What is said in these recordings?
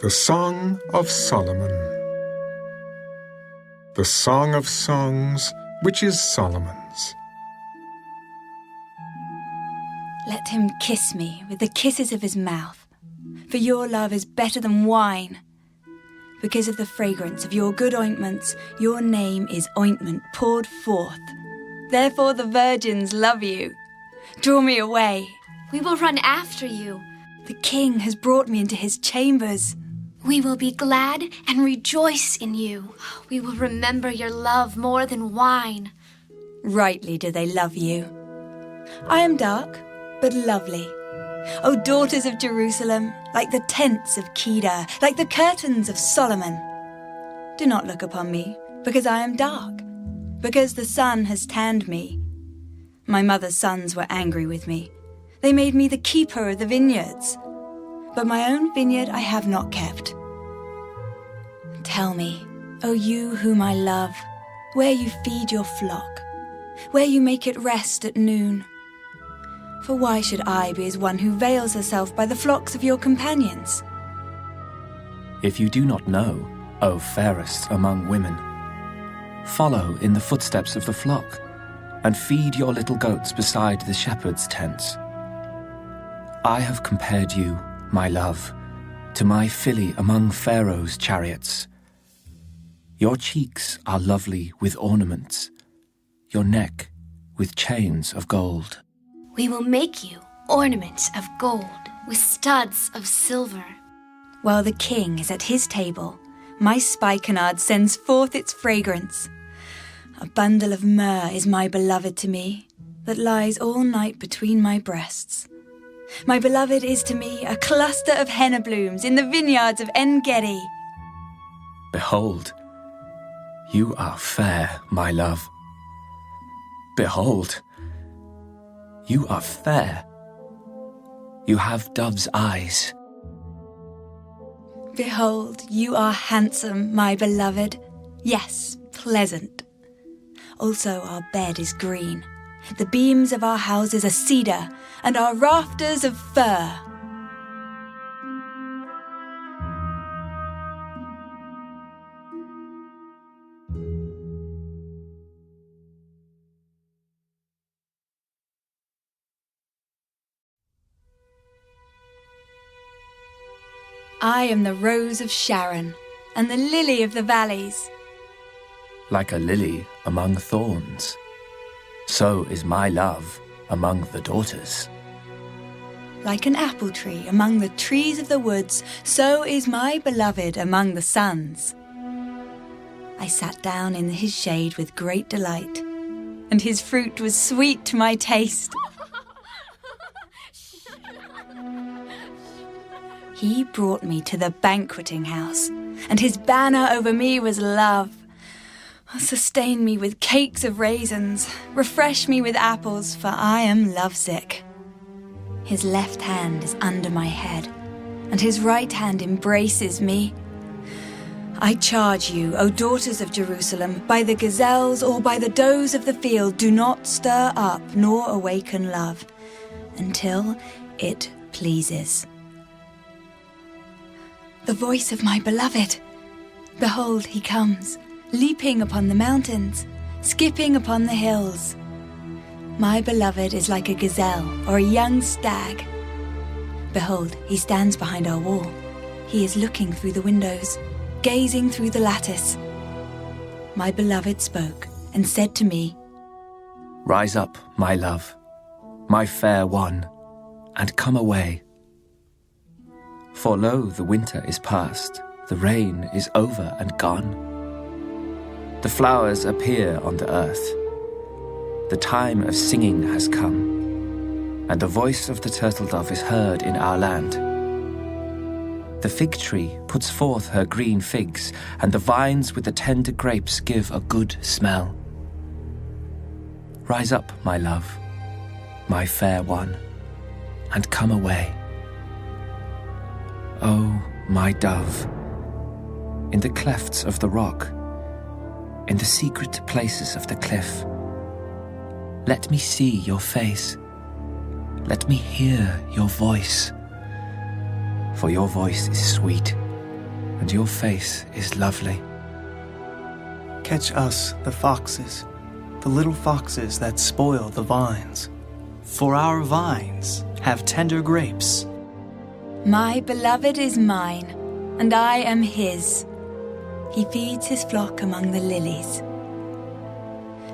The Song of Solomon. The Song of Songs, which is Solomon's. Let him kiss me with the kisses of his mouth, for your love is better than wine. Because of the fragrance of your good ointments, your name is ointment poured forth. Therefore the virgins love you. Draw me away. We will run after you. The king has brought me into his chambers. We will be glad and rejoice in you. We will remember your love more than wine. Rightly do they love you. I am dark, but lovely. O daughters of Jerusalem, like the tents of Kedar, like the curtains of Solomon. Do not look upon me, because I am dark, because the sun has tanned me. My mother's sons were angry with me. They made me the keeper of the vineyards. But my own vineyard I have not kept. Tell me, O you whom I love, where you feed your flock, where you make it rest at noon. For why should I be as one who veils herself by the flocks of your companions? If you do not know, O fairest among women, follow in the footsteps of the flock, and feed your little goats beside the shepherd's tents. I have compared you, my love, to my filly among Pharaoh's chariots. Your cheeks are lovely with ornaments, your neck with chains of gold. We will make you ornaments of gold with studs of silver. While the king is at his table, my spikenard sends forth its fragrance. A bundle of myrrh is my beloved to me, that lies all night between my breasts. My beloved is to me a cluster of henna blooms in the vineyards of nkjv. Behold, you are fair, my love. Behold, you are fair. You have dove's eyes. Behold, you are handsome, my beloved. Yes, pleasant. Also our bed is green. The beams of our houses are cedar, and our rafters of fir. I am the rose of Sharon, and the lily of the valleys. Like a lily among thorns, so is my love among the daughters. Like an apple tree among the trees of the woods, so is my beloved among the sons. I sat down in his shade with great delight, and his fruit was sweet to my taste. He brought me to the banqueting house, and his banner over me was love. Sustain me with cakes of raisins, refresh me with apples, for I am lovesick. His left hand is under my head, and his right hand embraces me. I charge you, O daughters of Jerusalem, by the gazelles or by the does of the field, do not stir up nor awaken love, until it pleases. The voice of my beloved. Behold, he comes, leaping upon the mountains, skipping upon the hills. My beloved is like a gazelle or a young stag. Behold, he stands behind our wall. He is looking through the windows, gazing through the lattice. My beloved spoke and said to me, Rise up, my love, my fair one, and come away. For lo, the winter is past, the rain is over and gone. The flowers appear on the earth. The time of singing has come, and the voice of the turtle dove is heard in our land. The fig tree puts forth her green figs, and the vines with the tender grapes give a good smell. Rise up, my love, my fair one, and come away. Oh, my dove, in the clefts of the rock, in the secret places of the cliff, let me see your face. Let me hear your voice, for your voice is sweet, and your face is lovely. Catch us, the foxes, the little foxes that spoil the vines. For our vines have tender grapes. My beloved is mine, and I am his. He feeds his flock among the lilies.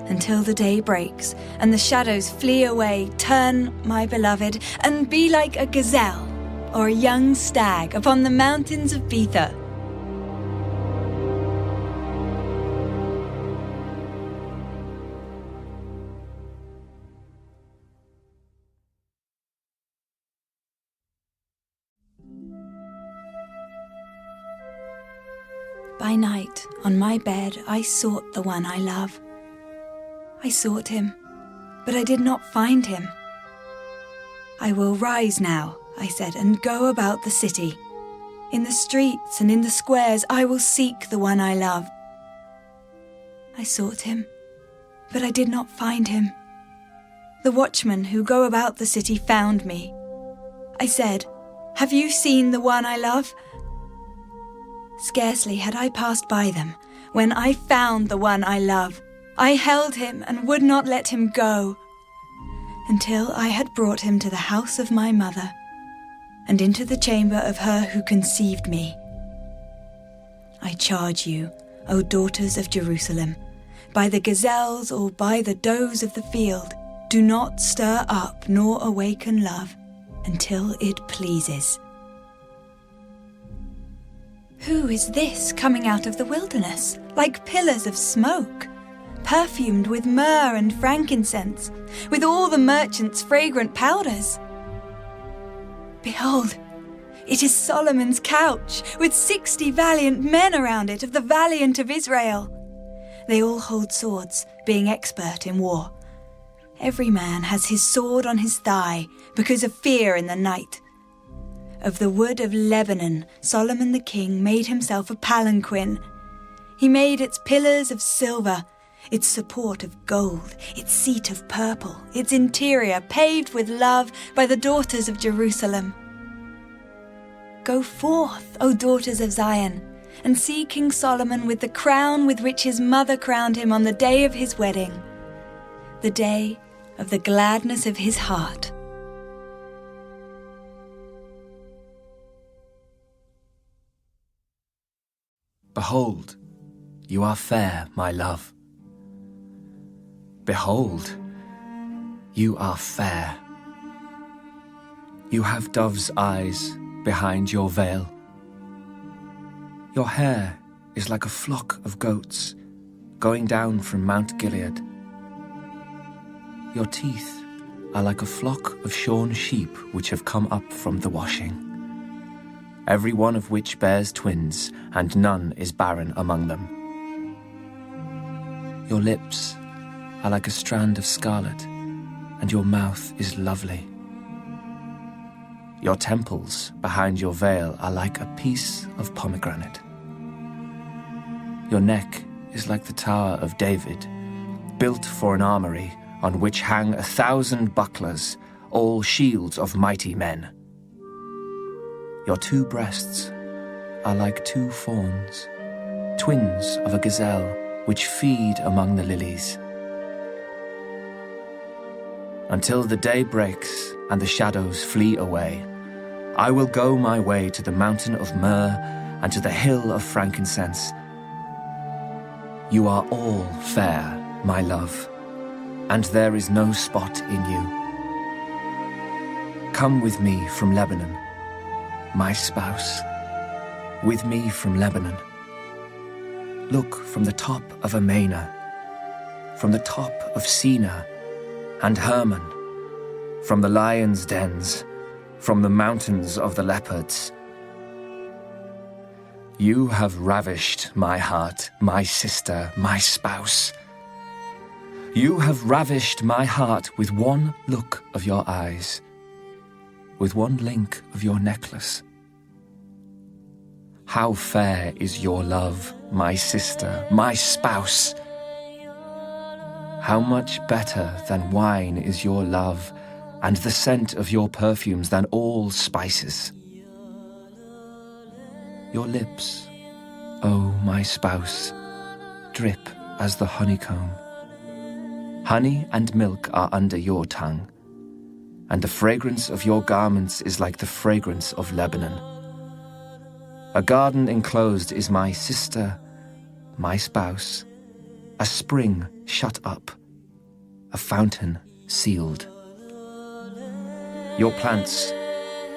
Until the day breaks and the shadows flee away, turn, my beloved, and be like a gazelle or a young stag upon the mountains of Bether. By night, on my bed, I sought the one I love. I sought him, but I did not find him. I will rise now, I said, and go about the city. In the streets and in the squares, I will seek the one I love. I sought him, but I did not find him. The watchmen who go about the city found me. I said, "Have you seen the one I love?" Scarcely had I passed by them when I found the one I love. I held him and would not let him go until I had brought him to the house of my mother and into the chamber of her who conceived me. I charge you, O daughters of Jerusalem, by the gazelles or by the does of the field, do not stir up nor awaken love until it pleases. Who is this coming out of the wilderness, like pillars of smoke, perfumed with myrrh and frankincense, with all the merchants' fragrant powders? Behold, it is Solomon's couch, with 60 valiant men around it of the valiant of Israel. They all hold swords, being expert in war. Every man has his sword on his thigh, because of fear in the night. Of the wood of Lebanon, Solomon the king made himself a palanquin. He made its pillars of silver, its support of gold, its seat of purple, its interior paved with love by the daughters of Jerusalem. Go forth, O daughters of Zion, and see King Solomon with the crown with which his mother crowned him on the day of his wedding, the day of the gladness of his heart. Behold, you are fair, my love. Behold, you are fair. You have dove's eyes behind your veil. Your hair is like a flock of goats going down from Mount Gilead. Your teeth are like a flock of shorn sheep which have come up from the washing, every one of which bears twins, and none is barren among them. Your lips are like a strand of scarlet, and your mouth is lovely. Your temples behind your veil are like a piece of pomegranate. Your neck is like the Tower of David, built for an armory on which hang 1,000 bucklers, all shields of mighty men. Your 2 breasts are like 2 fawns, twins of a gazelle which feed among the lilies. Until the day breaks and the shadows flee away, I will go my way to the mountain of myrrh and to the hill of frankincense. You are all fair, my love, and there is no spot in you. Come with me from Lebanon, my spouse, with me from Lebanon. Look from the top of Amana, from the top of Sina and Hermon, from the lions' dens, from the mountains of the leopards. You have ravished my heart, my sister, my spouse. You have ravished my heart with one look of your eyes, with one link of your necklace. How fair is your love, my sister, my spouse! How much better than wine is your love, and the scent of your perfumes than all spices. Your lips, O my spouse, drip as the honeycomb. Honey and milk are under your tongue, and the fragrance of your garments is like the fragrance of Lebanon. A garden enclosed is my sister, my spouse, a spring shut up, a fountain sealed. Your plants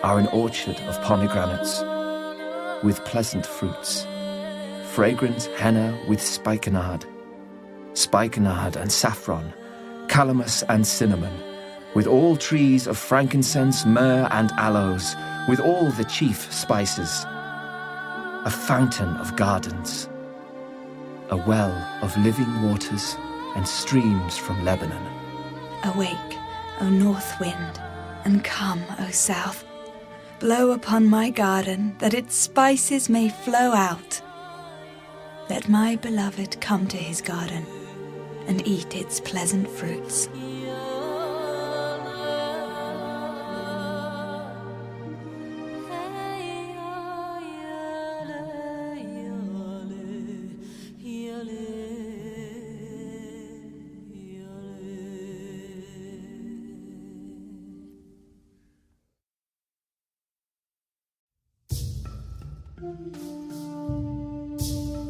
are an orchard of pomegranates with pleasant fruits, fragrant henna with spikenard and saffron, calamus and cinnamon, with all trees of frankincense, myrrh and aloes, with all the chief spices. A fountain of gardens, a well of living waters and streams from Lebanon. Awake, O north wind, and come, O south. Blow upon my garden, that its spices may flow out. Let my beloved come to his garden and eat its pleasant fruits.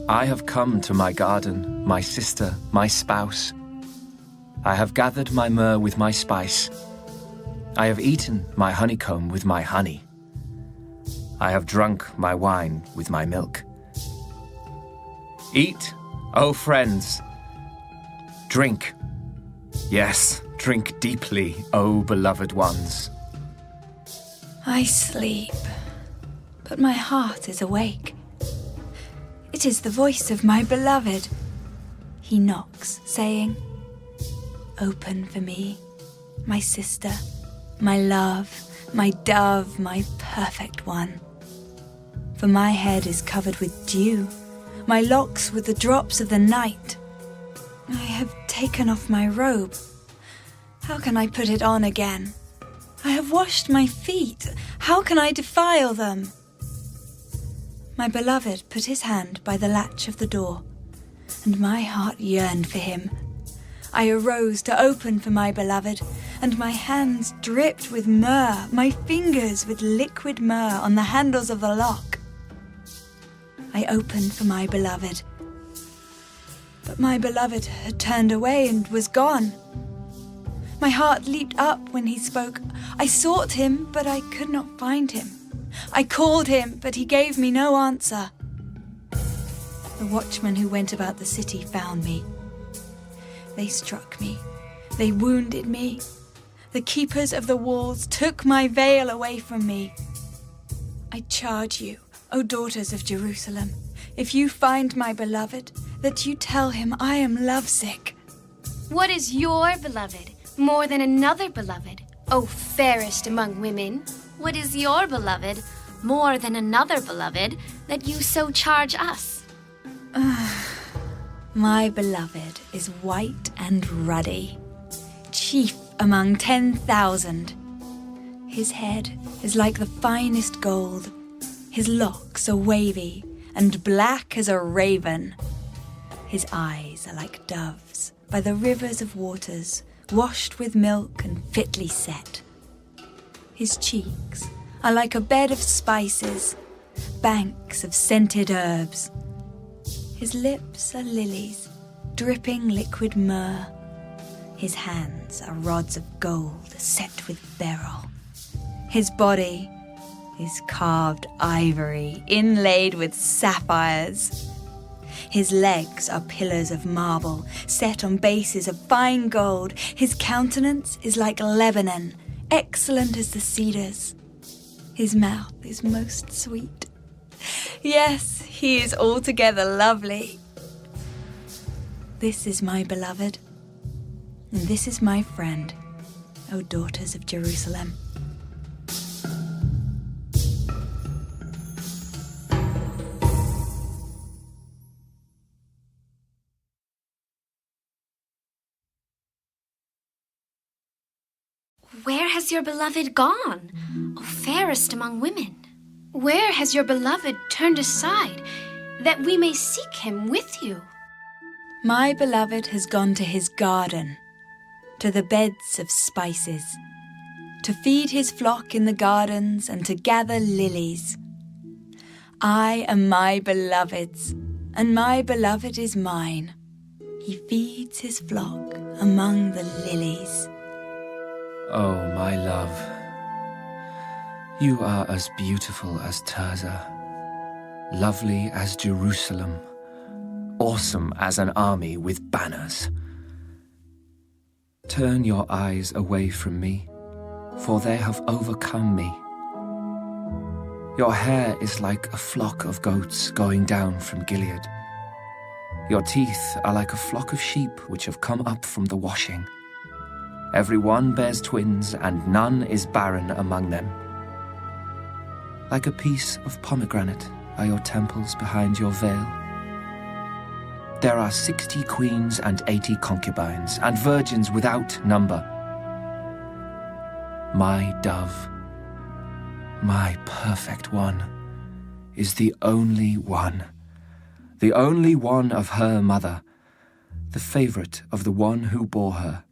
I have come to my garden, my sister, my spouse. I have gathered my myrrh with my spice. I have eaten my honeycomb with my honey. I have drunk my wine with my milk. Eat, O friends. Drink. Yes, drink deeply, O beloved ones. I sleep, but my heart is awake. It is the voice of my beloved. He knocks, saying, "Open for me, my sister, my love, my dove, my perfect one." For my head is covered with dew, my locks with the drops of the night. I have taken off my robe. How can I put it on again? I have washed my feet. How can I defile them? My beloved put his hand by the latch of the door, and my heart yearned for him. I arose to open for my beloved, and my hands dripped with myrrh, my fingers with liquid myrrh on the handles of the lock. I opened for my beloved, but my beloved had turned away and was gone. My heart leaped up when he spoke. I sought him, but I could not find him. I called him, but he gave me no answer. The watchmen who went about the city found me. They struck me. They wounded me. The keepers of the walls took my veil away from me. I charge you, O daughters of Jerusalem, if you find my beloved, that you tell him I am lovesick. What is your beloved more than another beloved, O fairest among women? What is your beloved more than another beloved, that you so charge us? My beloved is white and ruddy, chief among 10,000. His head is like the finest gold. His locks are wavy and black as a raven. His eyes are like doves by the rivers of waters, washed with milk and fitly set. His cheeks are like a bed of spices, banks of scented herbs. His lips are lilies, dripping liquid myrrh. His hands are rods of gold set with beryl. His body is carved ivory, inlaid with sapphires. His legs are pillars of marble, set on bases of fine gold. His countenance is like Lebanon, excellent as the cedars. His mouth is most sweet. Yes, he is altogether lovely. This is my beloved, and this is my friend, O daughters of Jerusalem. where has your beloved gone, O fairest among women? Where has your beloved turned aside, that we may seek him with you? My beloved has gone to his garden, to the beds of spices, to feed his flock in the gardens and to gather lilies. I am my beloved's, and my beloved is mine. He feeds his flock among the lilies. Oh, my love, you are as beautiful as Tirzah, lovely as Jerusalem, awesome as an army with banners. Turn your eyes away from me, for they have overcome me. Your hair is like a flock of goats going down from Gilead. Your teeth are like a flock of sheep which have come up from the washing. Every one bears twins, and none is barren among them. Like a piece of pomegranate are your temples behind your veil. There are 60 queens and 80 concubines, and virgins without number. My dove, my perfect one, is the only one of her mother, the favorite of the one who bore her.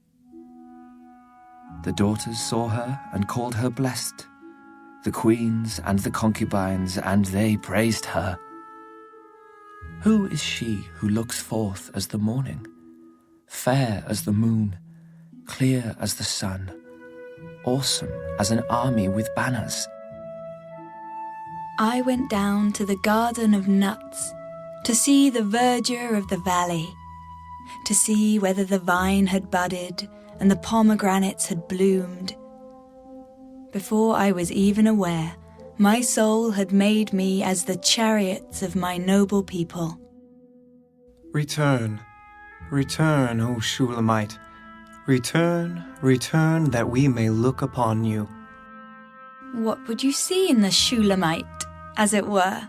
The daughters saw her and called her blessed, the queens and the concubines, and they praised her. Who is she who looks forth as the morning, fair as the moon, clear as the sun, awesome as an army with banners? I went down to the garden of nuts to see the verdure of the valley, to see whether the vine had budded and the pomegranates had bloomed. Before I was even aware, my soul had made me as the chariots of my noble people. Return, return, O Shulamite. Return, return, that we may look upon you. What would you see in the Shulamite, as it were?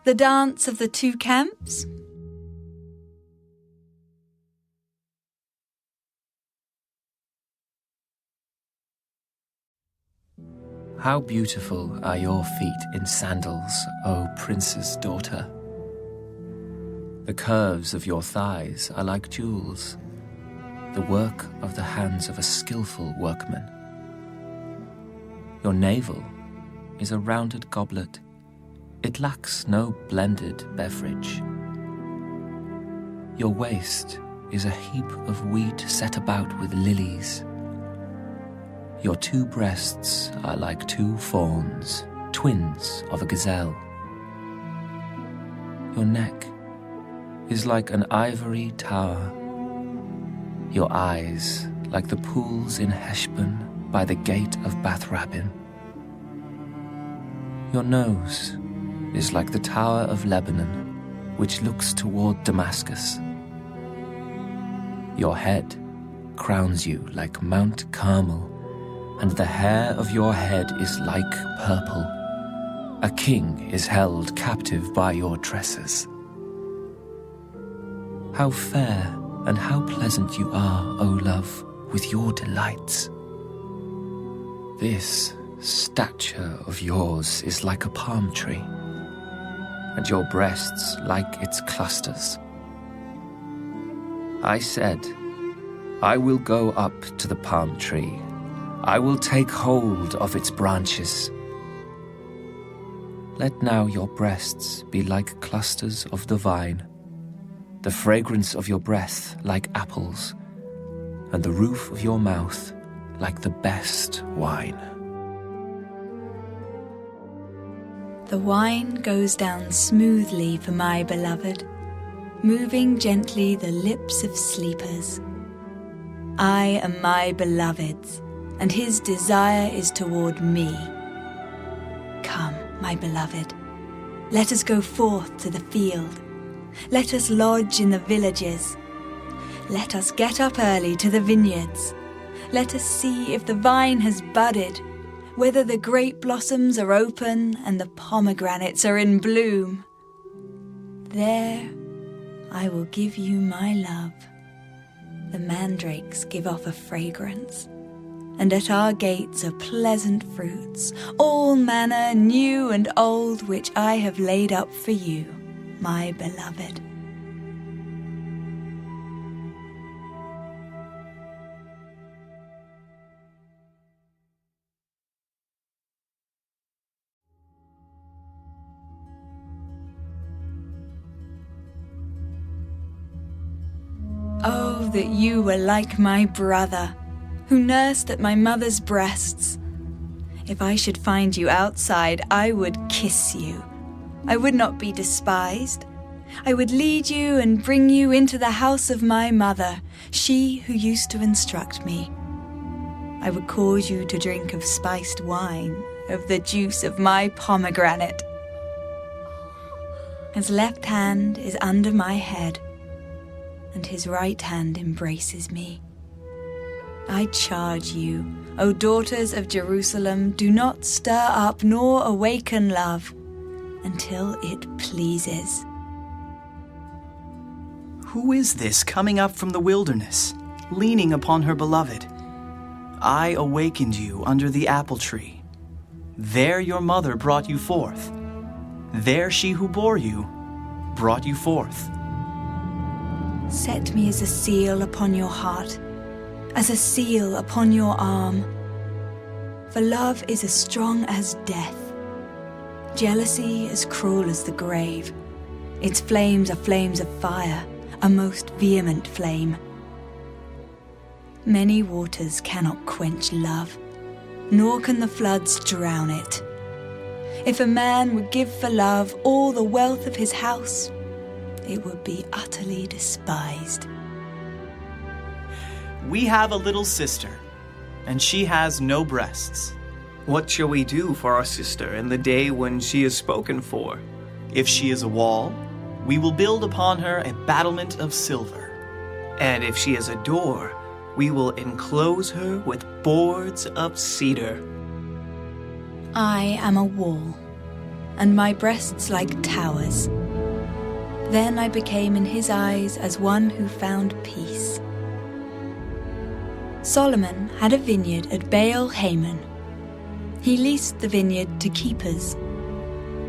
The dance of the two camps? How beautiful are your feet in sandals, O prince's daughter. The curves of your thighs are like jewels, the work of the hands of a skillful workman. Your navel is a rounded goblet. It lacks no blended beverage. Your waist is a heap of wheat set about with lilies. Your two breasts are like two fawns, twins of a gazelle. Your neck is like an ivory tower. Your eyes like the pools in Heshbon by the gate of Bath-rabbim. Your nose is like the tower of Lebanon, which looks toward Damascus. Your head crowns you like Mount Carmel, and the hair of your head is like purple. A king is held captive by your tresses. How fair and how pleasant you are, O love, with your delights. This stature of yours is like a palm tree, and your breasts like its clusters. I said, I will go up to the palm tree. I will take hold of its branches. Let now your breasts be like clusters of the vine, the fragrance of your breath like apples, and the roof of your mouth like the best wine. The wine goes down smoothly for my beloved, moving gently the lips of sleepers. I am my beloved's, and his desire is toward me. Come, my beloved, let us go forth to the field. Let us lodge in the villages. Let us get up early to the vineyards. Let us see if the vine has budded, whether the grape blossoms are open and the pomegranates are in bloom. There I will give you my love. The mandrakes give off a fragrance. and at our gates are pleasant fruits, all manner new and old, which I have laid up for you, my beloved. Oh, that you were like my brother, who nursed at my mother's breasts. If I should find you outside, I would kiss you. I would not be despised. I would lead you and bring you into the house of my mother, she who used to instruct me. I would cause you to drink of spiced wine, of the juice of my pomegranate. His left hand is under my head, and his right hand embraces me. I charge you, O daughters of Jerusalem, do not stir up nor awaken love until it pleases. Who is this coming up from the wilderness, leaning upon her beloved? I awakened you under the apple tree. There your mother brought you forth. There she who bore you brought you forth. Set me as a seal upon your heart, as a seal upon your arm. For love is as strong as death, jealousy as cruel as the grave. Its flames are flames of fire, a most vehement flame. Many waters cannot quench love, nor can the floods drown it. If a man would give for love all the wealth of his house, it would be utterly despised. We have a little sister, and she has no breasts. What shall we do for our sister in the day when she is spoken for? If she is a wall, we will build upon her a battlement of silver. And if she is a door, we will enclose her with boards of cedar. I am a wall, and my breasts like towers. Then I became in his eyes as one who found peace. Solomon had a vineyard at Baal Haman. He leased the vineyard to keepers.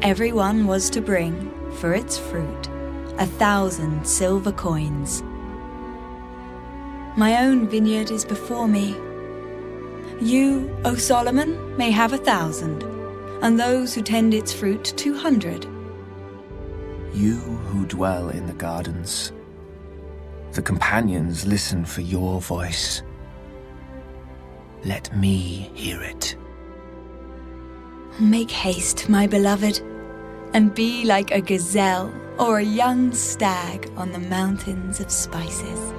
Every one was to bring, for its fruit, 1,000 silver coins. My own vineyard is before me. You, O Solomon, may have 1,000, and those who tend its fruit 200. You who dwell in the gardens, the companions listen for your voice. Let me hear it. Make haste, my beloved, and be like a gazelle or a young stag on the mountains of spices.